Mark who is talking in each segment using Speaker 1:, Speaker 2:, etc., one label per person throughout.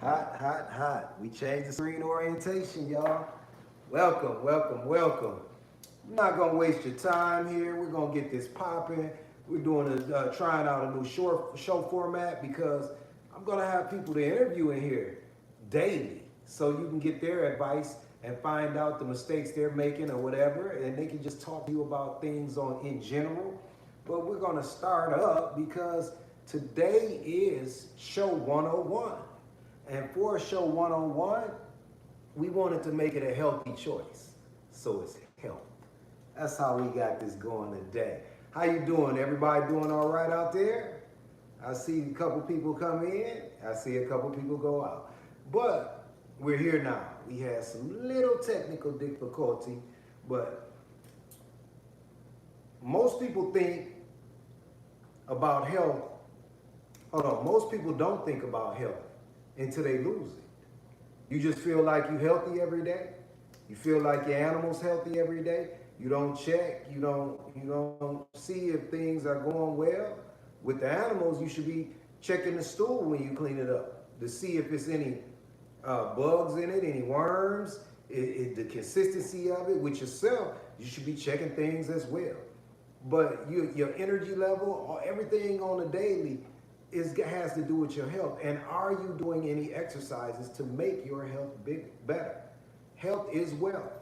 Speaker 1: Hot, hot, hot. We changed the screen orientation, y'all. Welcome, welcome, welcome. I'm not gonna waste your time here. We're gonna get this popping. We're doing trying out a new short show format because I'm gonna have people to interview in here daily, so you can get their advice and find out the mistakes they're making or whatever, and they can just talk to you about things on in general. But we're gonna start up because today is show 101. And for show 101, we wanted to make it a healthy choice. So it's health. That's how we got this going today. How you doing? Everybody doing all right out there? I see a couple people come in. I see a couple people go out. But we're here now. We had some little technical difficulty, but most people think about health. Hold on. Most people don't think about health until they lose it. You just feel like you're healthy every day. You feel like your animal's healthy every day. You don't check. You don't see if things are going well. With the animals, you should be checking the stool when you clean it up to see if it's any bugs in it, any worms, the consistency of it. With yourself, you should be checking things as well. But your energy level, everything on the daily, has to do with your health. And are you doing any exercises to make your health better? Health is wealth.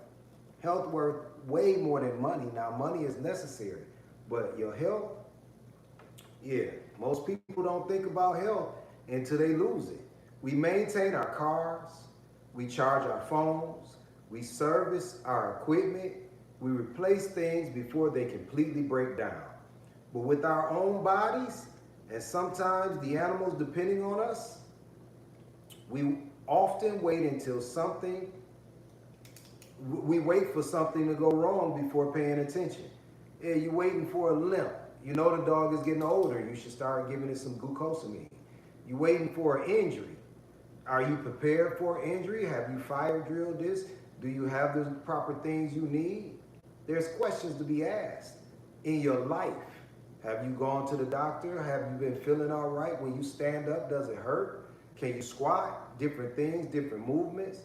Speaker 1: Health worth way more than money. Now, money is necessary, but your health, yeah, most people don't think about health until they lose it. We maintain our cars, we charge our phones, we service our equipment, we replace things before they completely break down. But with our own bodies, and sometimes the animals depending on us, we often wait until we wait for something to go wrong before paying attention. Yeah, you're waiting for a limp. You know the dog is getting older. You should start giving it some glucosamine. You're waiting for an injury. Are you prepared for an injury? Have you fire drilled this? Do you have the proper things you need? There's questions to be asked in your life. Have you gone to the doctor? Have you been feeling all right? When you stand up, does it hurt? Can you squat? Different things, different movements.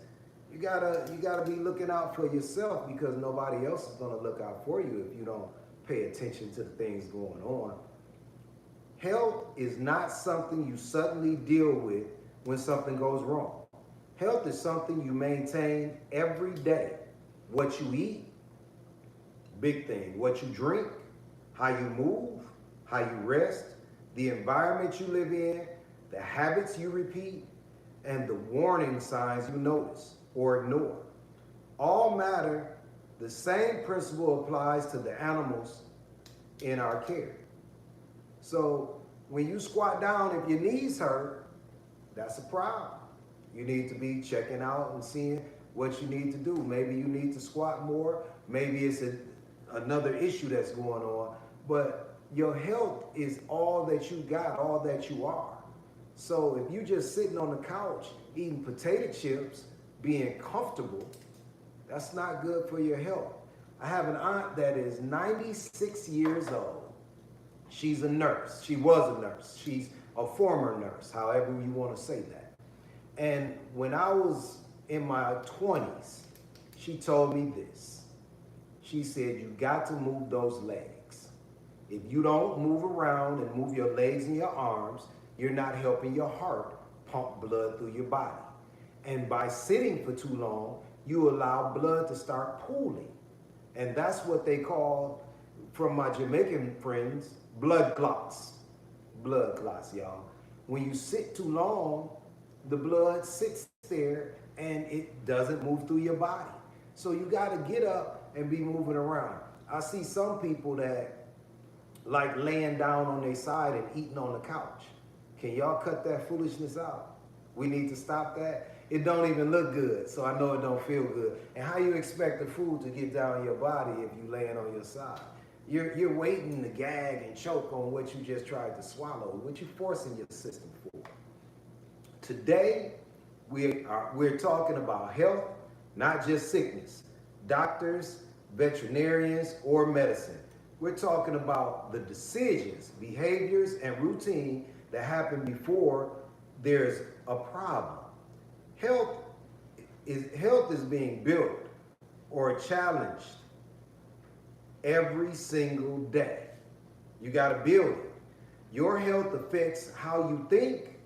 Speaker 1: You gotta be looking out for yourself because nobody else is gonna look out for you if you don't pay attention to the things going on. Health is not something you suddenly deal with when something goes wrong. Health is something you maintain every day. What you eat, big thing. What you drink, how you move, how you rest, the environment you live in, the habits you repeat, and the warning signs you notice or ignore. All matter. The same principle applies to the animals in our care. So when you squat down, if your knees hurt, that's a problem. You need to be checking out and seeing what you need to do. Maybe you need to squat more. Maybe it's another issue that's going on. But your health is all that you got, all that you are. So if you're just sitting on the couch eating potato chips, being comfortable, that's not good for your health. I have an aunt that is 96 years old. She's a nurse. She was a nurse. She's a former nurse, however you want to say that. And when I was in my 20s, she told me this. She said, you got to move those legs. If you don't move around and move your legs and your arms, you're not helping your heart pump blood through your body. And by sitting for too long, you allow blood to start pooling. And that's what they call, from my Jamaican friends, blood clots. Blood clots, y'all. When you sit too long, the blood sits there and it doesn't move through your body. So you got to get up and be moving around. I see some people that like laying down on their side and eating on the couch. Can y'all cut that foolishness out? We need to stop that. It don't even look good, so I know it don't feel good. And how you expect the food to get down your body if you laying on your side? You're waiting to gag and choke on what you just tried to swallow, what you forcing your system for. Today, we're talking about health, not just sickness. Doctors, veterinarians, or medicine. We're talking about the decisions, behaviors, and routine that happen before there's a problem. Health health is being built or challenged every single day. You got to build it. Your health affects how you think,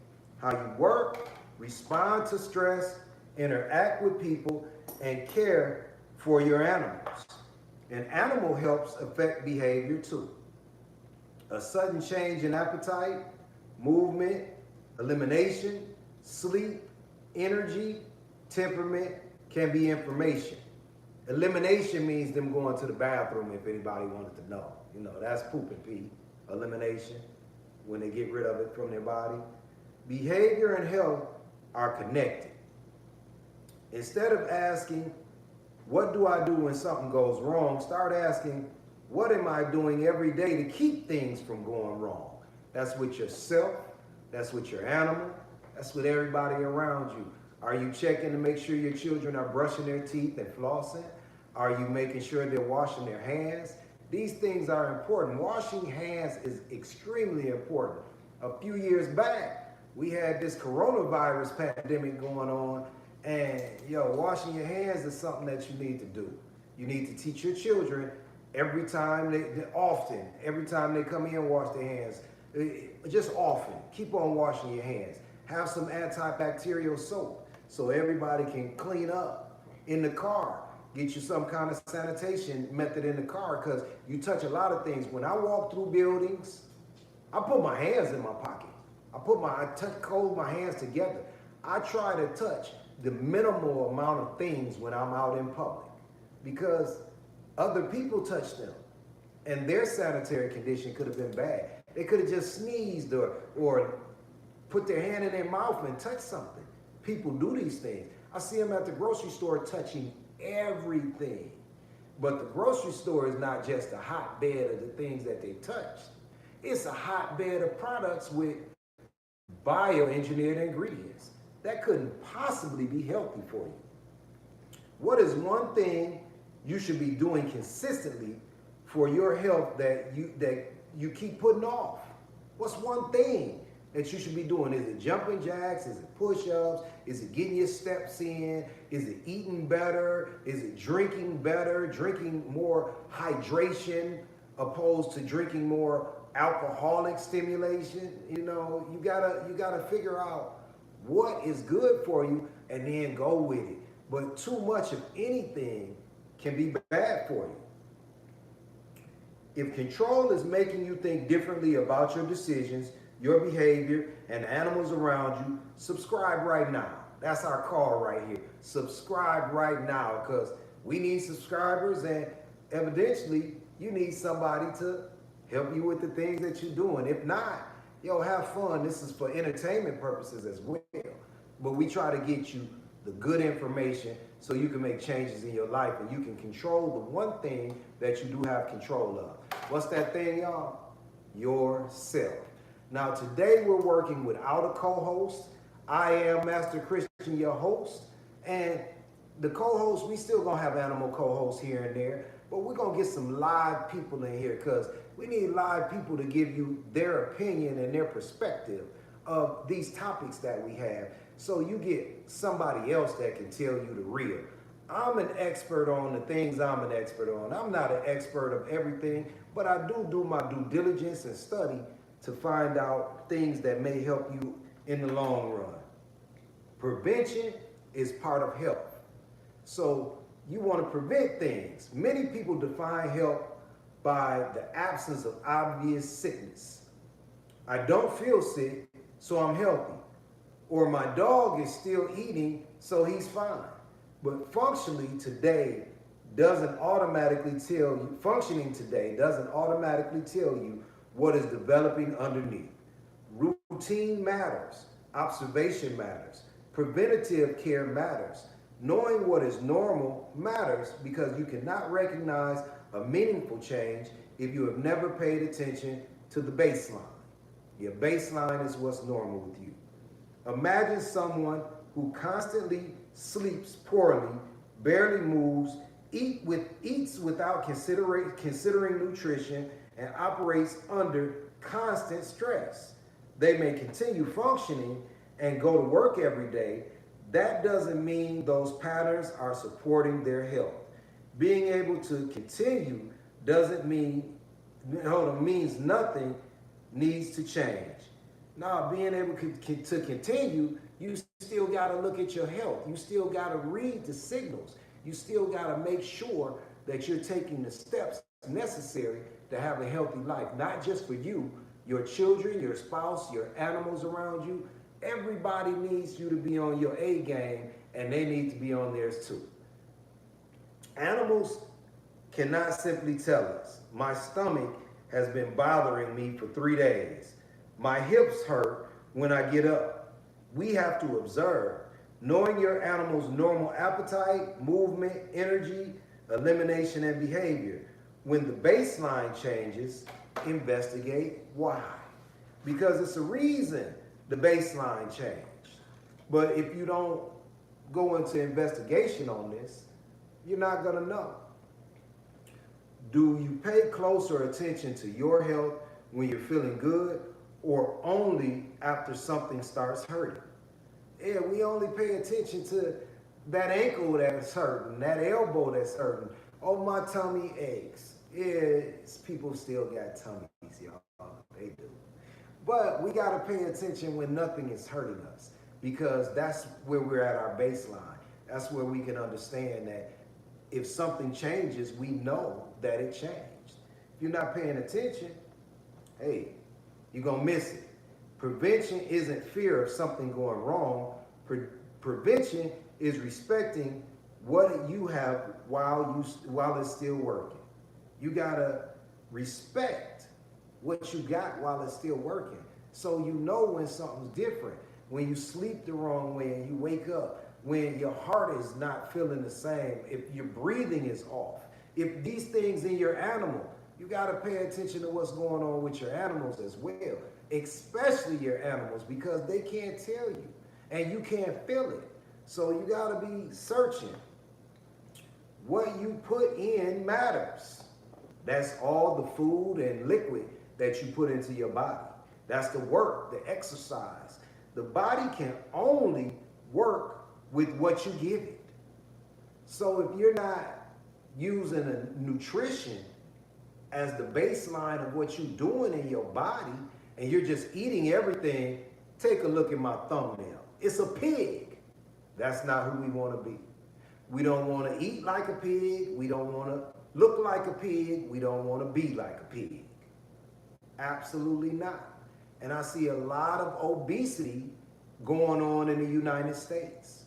Speaker 1: how you work, respond to stress, interact with people, and care for your animals. And animal helps affect behavior too. A sudden change in appetite, movement, elimination, sleep, energy, temperament can be information. Elimination means them going to the bathroom, if anybody wanted to know. You know, that's poop and pee. Elimination, when they get rid of it from their body. Behavior and health are connected. Instead of asking, what do I do when something goes wrong? Start asking, what am I doing every day to keep things from going wrong? That's with yourself, that's with your animal, that's with everybody around you. Are you checking to make sure your children are brushing their teeth and flossing? Are you making sure they're washing their hands? These things are important. Washing hands is extremely important. A few years back, we had this coronavirus pandemic going on, and washing your hands is something that you need to do. You need to teach your children every time every time they come in, wash their hands. Just often, keep on washing your hands. Have some antibacterial soap so everybody can clean up. In the car, get you some kind of sanitation method in the car, because you touch a lot of things. When I walk through buildings, I put my hands in my pocket. I hold my hands together. I try to touch the minimal amount of things when I'm out in public, because other people touch them and their sanitary condition could have been bad. They could have just sneezed or put their hand in their mouth and touch something. People do these things. I see them at the grocery store touching everything. But the grocery store is not just a hotbed of the things that they touched. It's a hotbed of products with bioengineered ingredients that couldn't possibly be healthy for you. What is one thing you should be doing consistently for your health that you keep putting off? What's one thing that you should be doing? Is it jumping jacks? Is it push-ups? Is it getting your steps in? Is it eating better? Is it drinking better? Drinking more hydration opposed to drinking more alcoholic stimulation? You gotta figure out what is good for you and then go with it. But too much of anything can be bad for you. If control is making you think differently about your decisions, your behavior, and animals around you, subscribe right now. That's our call right here. Subscribe right now, because we need subscribers, and evidently you need somebody to help you with the things that you're doing. If not, have fun. This is for entertainment purposes as well. But we try to get you the good information so you can make changes in your life and you can control the one thing that you do have control of. What's that thing, y'all? Yourself. Now, today we're working without a co-host. I am Master Christian, your host. And the co-host, we still gonna have animal co-hosts here and there, but we're gonna get some live people in here, because we need live people to give you their opinion and their perspective of these topics that we have. So you get somebody else that can tell you the real. I'm an expert on the things I'm an expert on. I'm not an expert of everything, but I do my due diligence and study to find out things that may help you in the long run. Prevention is part of health. So you want to prevent things. Many people define health by the absence of obvious sickness. I don't feel sick, so I'm healthy. Or my dog is still eating, so he's fine. But functioning today doesn't automatically tell you what is developing underneath. Routine matters. Observation matters. Preventative care matters. Knowing what is normal matters, because you cannot recognize a meaningful change if you have never paid attention to the baseline. Your baseline is what's normal with you. Imagine someone who constantly sleeps poorly, barely moves, eats without considering nutrition, and operates under constant stress. They may continue functioning and go to work every day, that doesn't mean those patterns are supporting their health. Being able to continue doesn't mean, means nothing needs to change. Now, being able to continue, you still got to look at your health. You still got to read the signals. You still got to make sure that you're taking the steps necessary to have a healthy life, not just for you, your children, your spouse, your animals around you. Everybody needs you to be on your A game, and they need to be on theirs too. Animals cannot simply tell us, my stomach has been bothering me for 3 days. My hips hurt when I get up. We have to observe. Knowing your animal's normal appetite, movement, energy, elimination, and behavior. When the baseline changes, investigate why. Because it's a reason the baseline changed. But if you don't go into investigation on this, you're not going to know. Do you pay closer attention to your health when you're feeling good, or only after something starts hurting? Yeah, we only pay attention to that ankle that's hurting, that elbow that's hurting. Oh, my tummy aches. Yeah, people still got tummies, y'all. They do. But we got to pay attention when nothing is hurting us, because that's where we're at our baseline. That's where we can understand that if something changes, we know that it changed. If you're not paying attention, hey, you're going to miss it. Prevention isn't fear of something going wrong. Prevention is respecting what you have while it's still working. You got to respect what you got while it's still working. So you know when something's different, when you sleep the wrong way and you wake up, when your heart is not feeling the same, if your breathing is off, if these things in your animal, you got to pay attention to what's going on with your animals as well, especially your animals, because they can't tell you and you can't feel it. So you got to be searching. What you put in matters. That's all the food and liquid that you put into your body. That's the work, the exercise. The body can only work with what you give it. So if you're not using a nutrition as the baseline of what you're doing in your body, and you're just eating everything, take a look at my thumbnail. It's a pig. That's not who we want to be. We don't want to eat like a pig. We don't want to look like a pig. We don't want to be like a pig. Absolutely not. And I see a lot of obesity going on in the United States.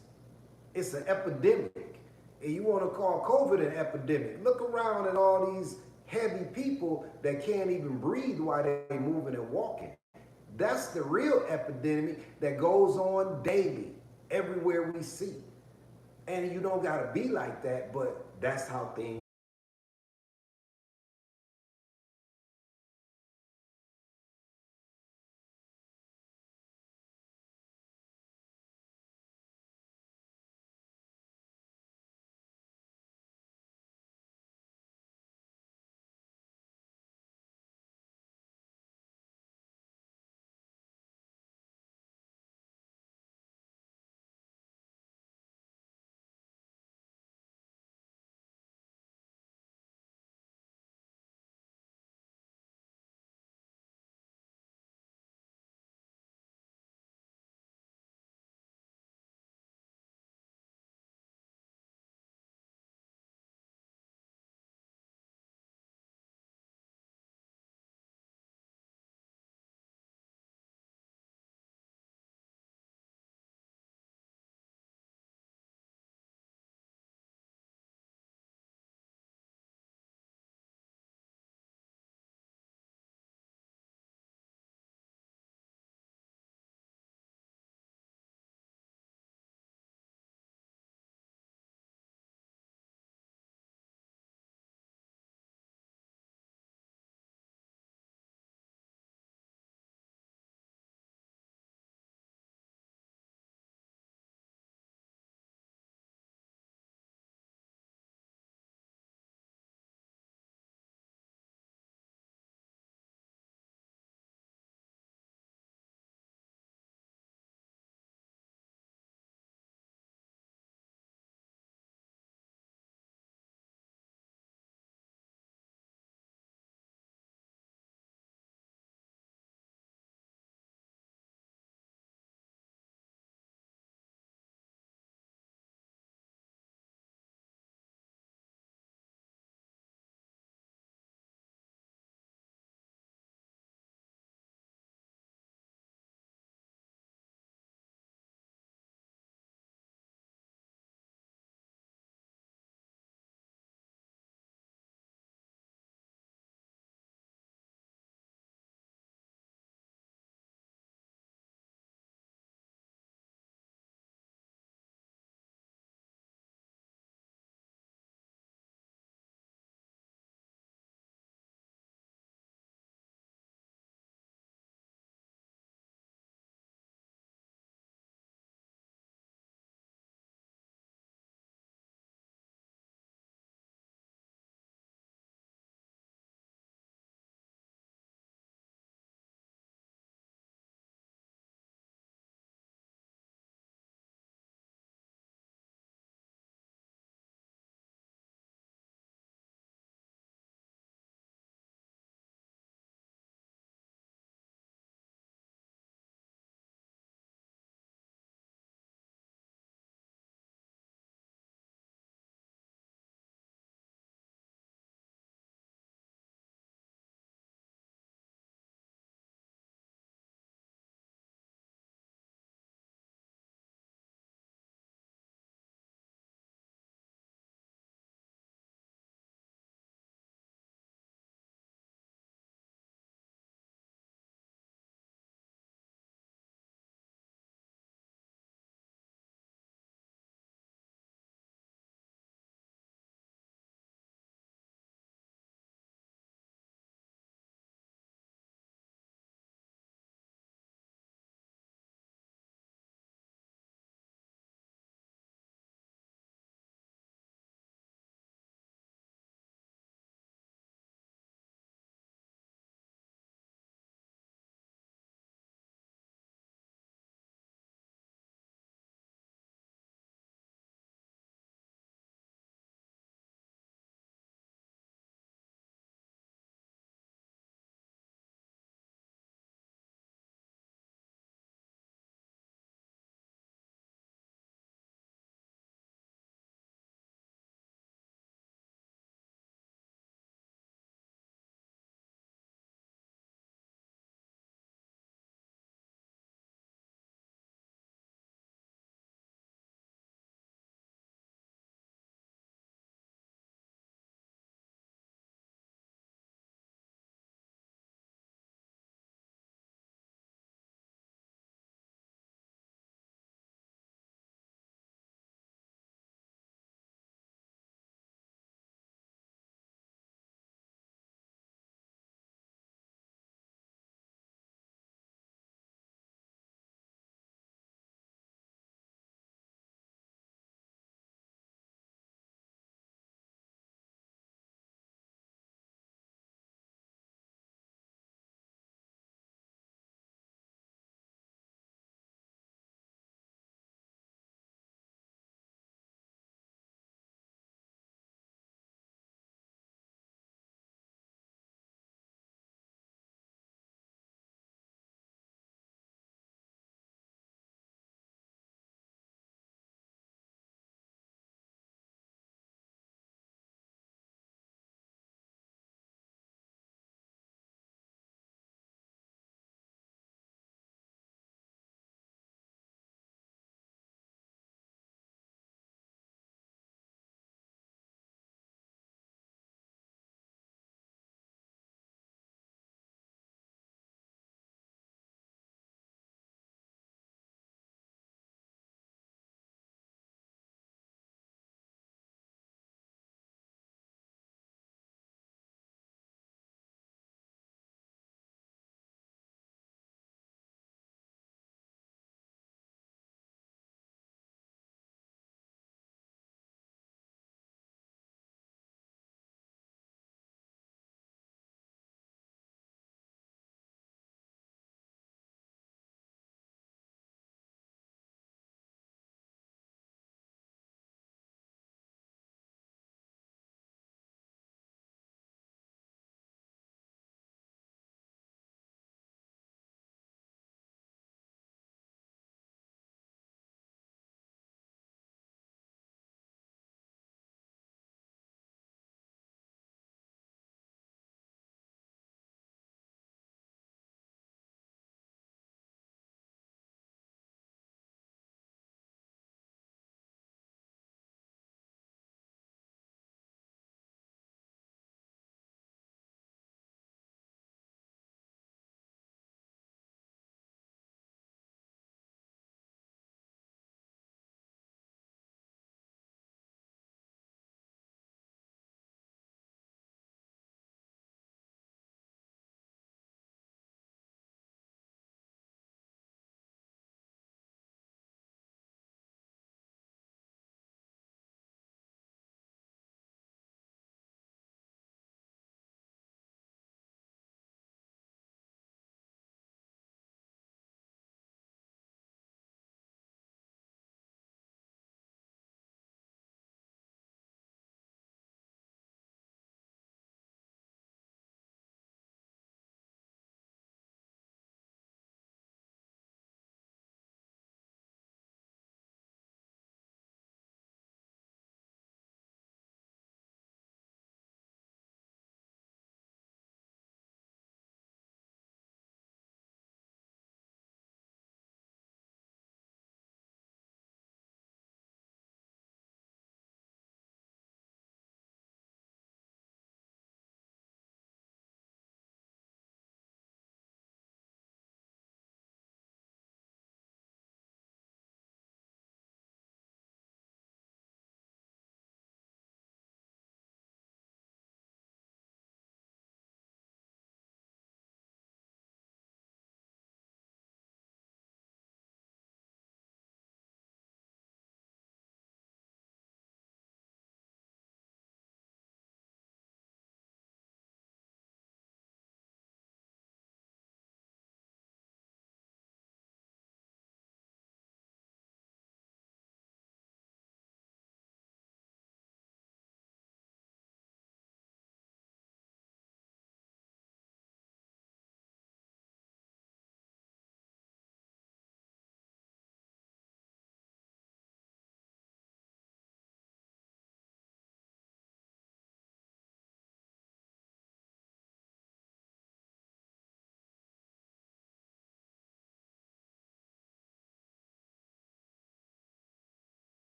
Speaker 1: It's an epidemic. And you want to call COVID an epidemic. Look around at all these heavy people that can't even breathe while they're moving and walking. That's the real epidemic that goes on daily, everywhere we see. And you don't got to be like that, but that's how things